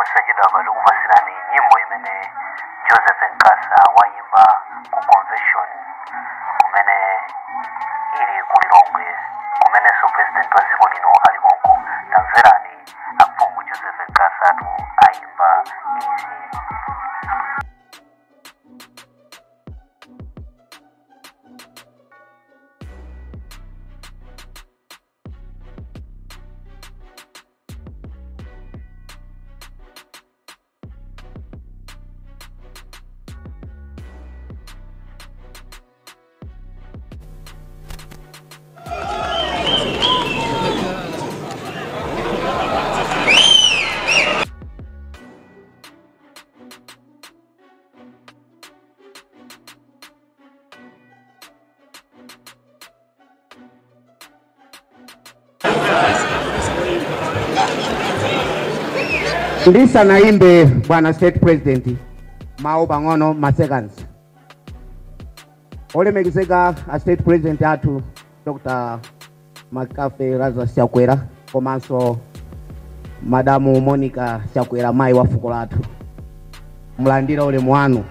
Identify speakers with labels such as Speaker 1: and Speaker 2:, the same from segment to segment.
Speaker 1: usajili wa balugu fasirani nyimbo imene Joseph Nkasa wayimba ku convention kumene ili kulilongwe kumene so president wa dziko lino ali konko. Tamverani aphungu Joseph Nkasa atu ayimba izi.
Speaker 2: Ndisa naimbe bwana state president mao bangono maseconds. Ole megisega a state president atu Dr. Makafe Raza Chakwera komanso Madamu Monica Chakwera mai wa fuko latu. Mlandira ole mwanu.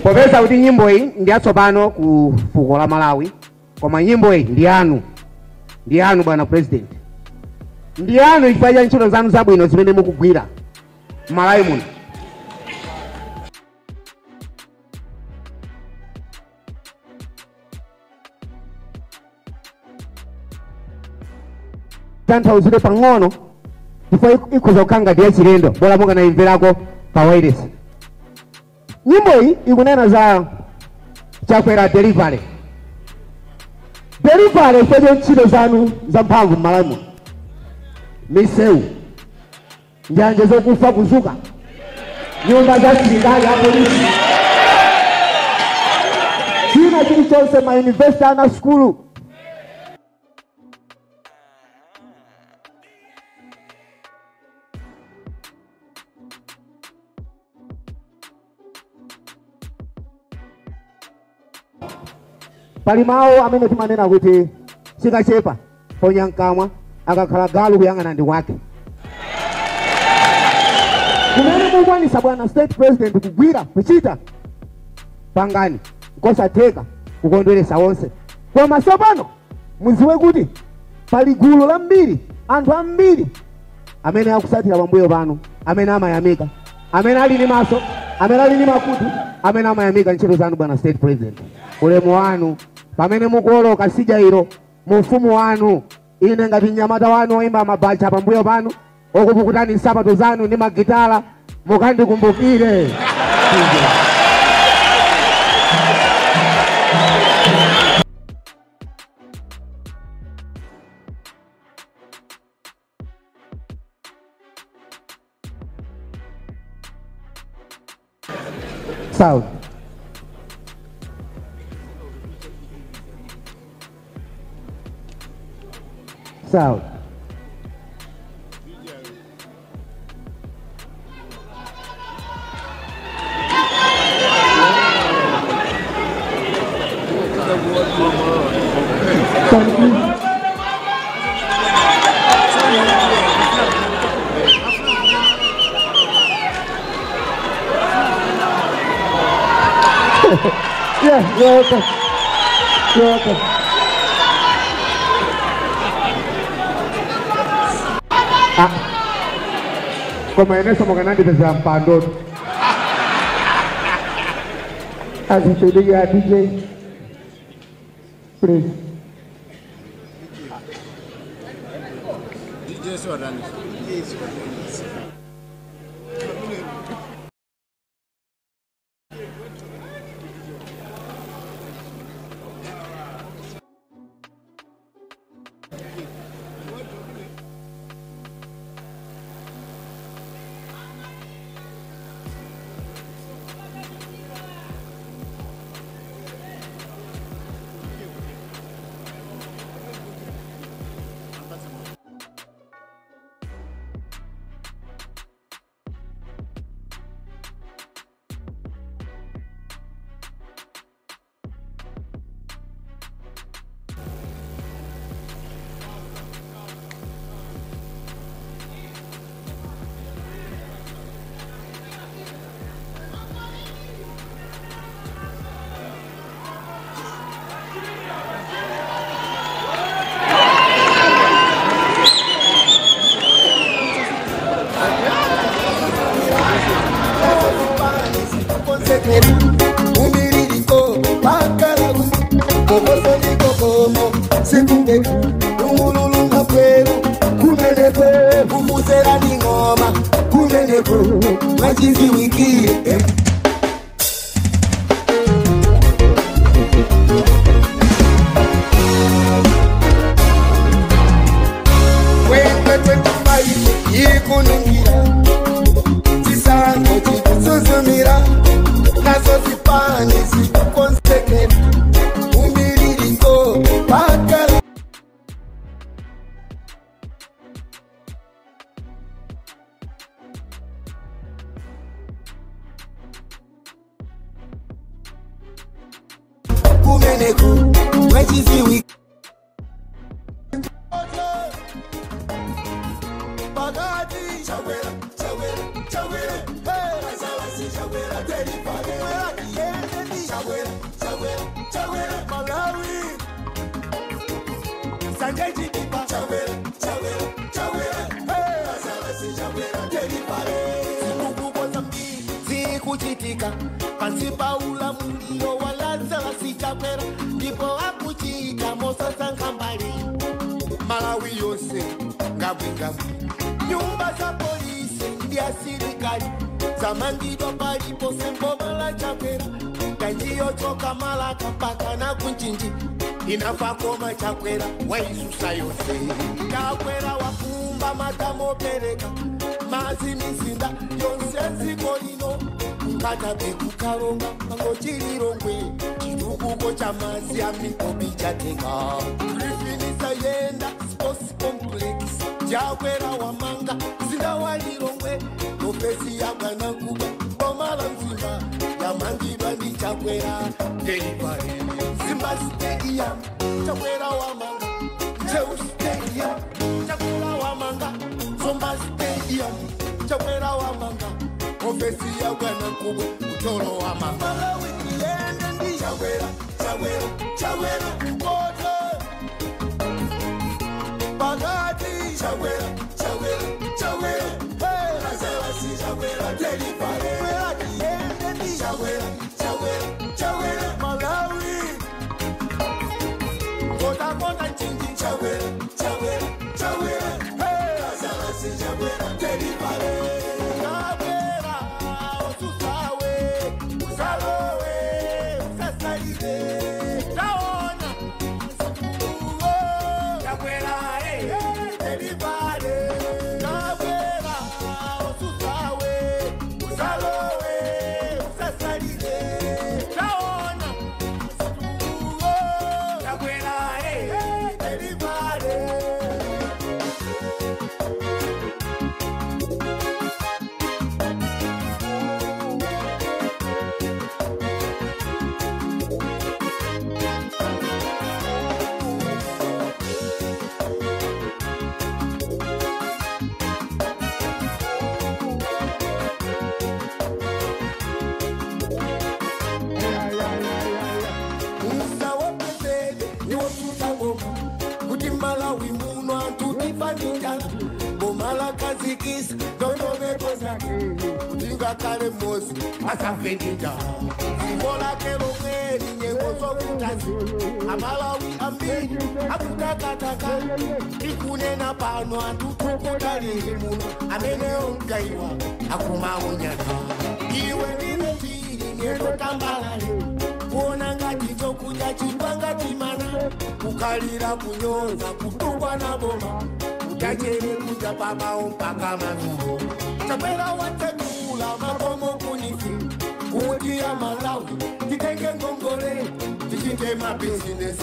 Speaker 2: Popeza kuti nyimbo hii ndiyatsopano ku fuko la Malawi, koma nyimbo hii ndi anu bwana president. Ndiano ifanya ntchito zanu zabwino zimene mukugwira Malawi muno. Tanthauzo pang'ono ifo ikuza kukanga ndiye chilendo bora monga naimverako pa wireless. Nyimbo hii ikunena za Chakwera delivery ifanya ntchito zanu za mphamvu Malawi muno. Miseu njanje zokufa kuzuka nyumba za serikali ya polisi china chilichonse ma university na skulu. Palimao amene timanena kuti sikachepa ponyankamwa akakhala galu kuyang'ana ndi wake. Kumene mukwanisa bwana state president kugwira kuchita pangani kosatheka kukondweresa onse. Koma tsopano muziwe kuti pali gulu la mbiri anthu ambiri amene akusatira pambuyo pano, amene amayamika, amene ali ndi maso, amene ali ndi makutu, amene amayamika ntchito zanu bwana state president. Ulemu wanu pamene mukuoloka sija ilo mu ufumu wanu. Ine ngati mnyamata wanu oimba mabacha pambuyo pano okupukutani nsapato zanu ndi magitala mukandikumbukire. Sound. Sound. Thank you. Yeah, you're welcome. You're welcome. Como en eso Moganandi de Zampandot. As you say, DJ, please. DJ Swadan.
Speaker 3: Kumene Umululunga kwelu Kumene Ufusera ni ngoma Kumene Machizi wiki Wengwe 25 Yikunungira Chisango chikusuzumira Naso sipani sikukonsekeni Umbiririko Paka Kumeneko Machizi wiki Bagadi Chawera, Chawera, Chawera Hey, Azalasi Chawera, Telifade Chawera, Chawera, Chawera Malawi Sanjay Jikipa Chawera, Chawera, Chawera Hey, Azalasi Chawera, Telifade Siku Mozambi, Siku Chitika Pansipa ula mulio wala Azalasi Chawera Ndipo akuchika Mosa Sankambali Malawi yose Ngabwi Ngabwi Nyumba za polisi ndia sirikali Zamangidwa palipo sempo mala Chakwera Kanjiyo choka mala kapaka na kunchinji Inafa koma Chakwera Waisusa yose Chakwera wakumba matamo pereka Mazi mizinda yonse zikolino Nkata beku karonga Mango chilirongwe Chidukuko cha mazi amikobi chatenga Grifinisa yenda Sports complex Chakwera wamanga Zinda walirongwe Nofesi ya gana kuba Bomala mzima Yamangidwa ni Chakwera Delivery Simba Stadium Chakwera wamanga Zeus Stadium Chakwera wamanga Zomba Stadium Chakwera wamanga Nofesi ya gana kuba Utoro wamanga Malawi kiende ndi Chakwera Chakwera Chakwera Koto Bagadi Chawera, Chawera, Chawera Hey, Azalasi Chawera, Telifare Chawera, Chawera, Chawera Malawi Kota Kota Chinji Chawera, Chawera, Chawera Hey, Azalasi Chawera, Telifare Chawera, Osusawe, Usalowe, Usasalide Chaona Chakwera Kazikis, don't know me Bozaki. Utinga kale mosi, asafendida. Sibola kero kweli, nyemoso kutazi. Amalawi ambi, akutakataka. Ikune na pano, antukukudari himuno. Amene ongaiwa, akuma unyaka. Iwe nime pili, nyeto tambalali. Kuona ngati chokuja chipanga chimana. Kukalira kunyonza, kutukwa na boma. Kajere kuja papa umpaka manuho Chakwera watekula mabomo kunifi Kudia Malawi, kitenge ngongole Tikite business,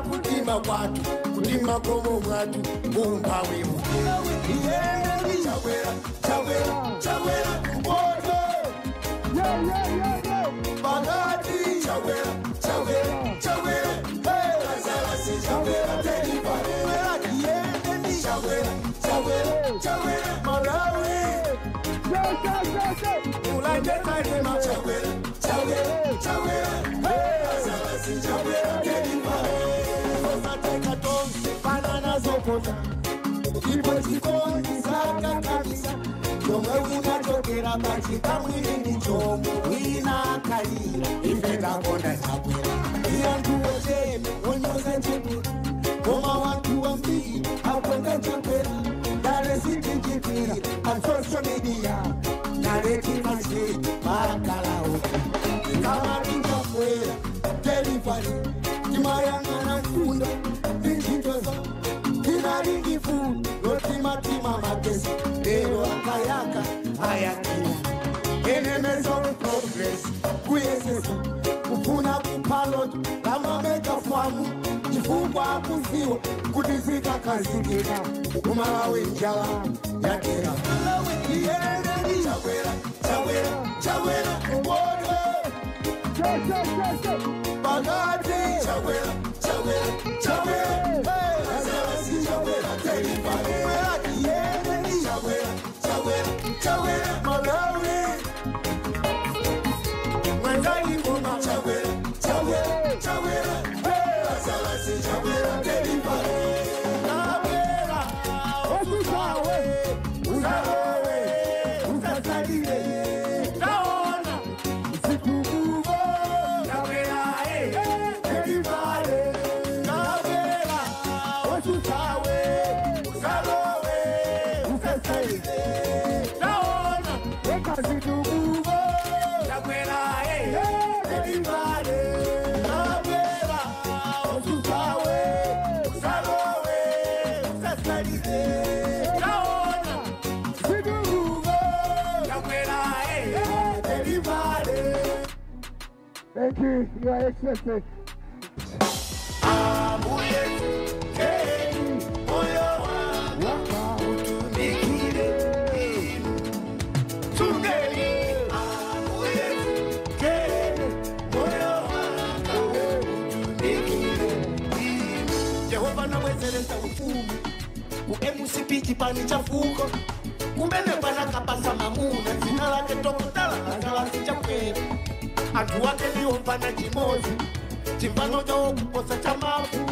Speaker 3: kutima watu Kutima komo watu, umpa wimu Chakwera, Chakwera, Chakwera Kuboto Bagadi Chakwera, Chakwera, Chakwera Hey, Azalasi Chakwera, Telifare Chawera, Chawera, Chawera, Malawi. Ulanje tajema Chawera, Chawera, Chawera. Hey, Azalasi Chawera, Telifare. Kosa teka tonsi, banana zokota. Ipo chikoni saka kabisa. Yomwe unatokera pachika mwini ni chomo. Wina kalira, ifeta konda Chawera. Iyantu woteme, onyoza chekura. Koma me, I went to Japan. Dale City on social media. Dale Timothy, Bacalao. Camarita fuera, delivery. Timayangana food, Vinchitosa. Tinaringi food, Lotima Mates. Pero Akayaka, Ayakina. Enemies of progress, Kuyeses. Kufuna kupalot, kama mega famu. Jifungwa kuziwa, kudizika kazikika. Umalawe njala, yakera. Chawera, Chawera, Chawera, water. Bagati, Chawera, Chawera, Chawera. Hey, Chawera, Chawera, Chawera, Chawera, Malawi. Manzai Muma, Chawera, Chawera, Chawera. Hey, Chawera, delivery. Chawera, Osusawe, Usawe, Usasadile. Naona, Sikubugo, Chawera, delivery. Chawera, Osusawe, Usawe, Usasadile. Naona, Sikubugo, Chawera, delivery. Chawera, Osusawe, Usawe, Usasadile. Naona, Sikubugo, Chawera, delivery.
Speaker 2: Thank you, Your Excellency.
Speaker 3: Jehova nawezereza ufumu uMCP kipani cha fuko kumbele pana kapasa mamuna zina lake tokotala azala sichakwera atu wake liopana chimozi chimbano jao kuposa cha mafu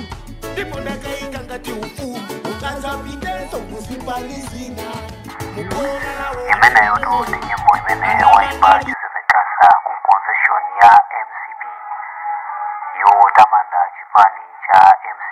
Speaker 3: ndipo ndakaika ngati ufumu ukaza videzo musipalizina mukona na
Speaker 1: Imene yoto ni nyimbo imene waimba Joseph Nkasa ku convention ya MCP yo tamanda chipani cha MCP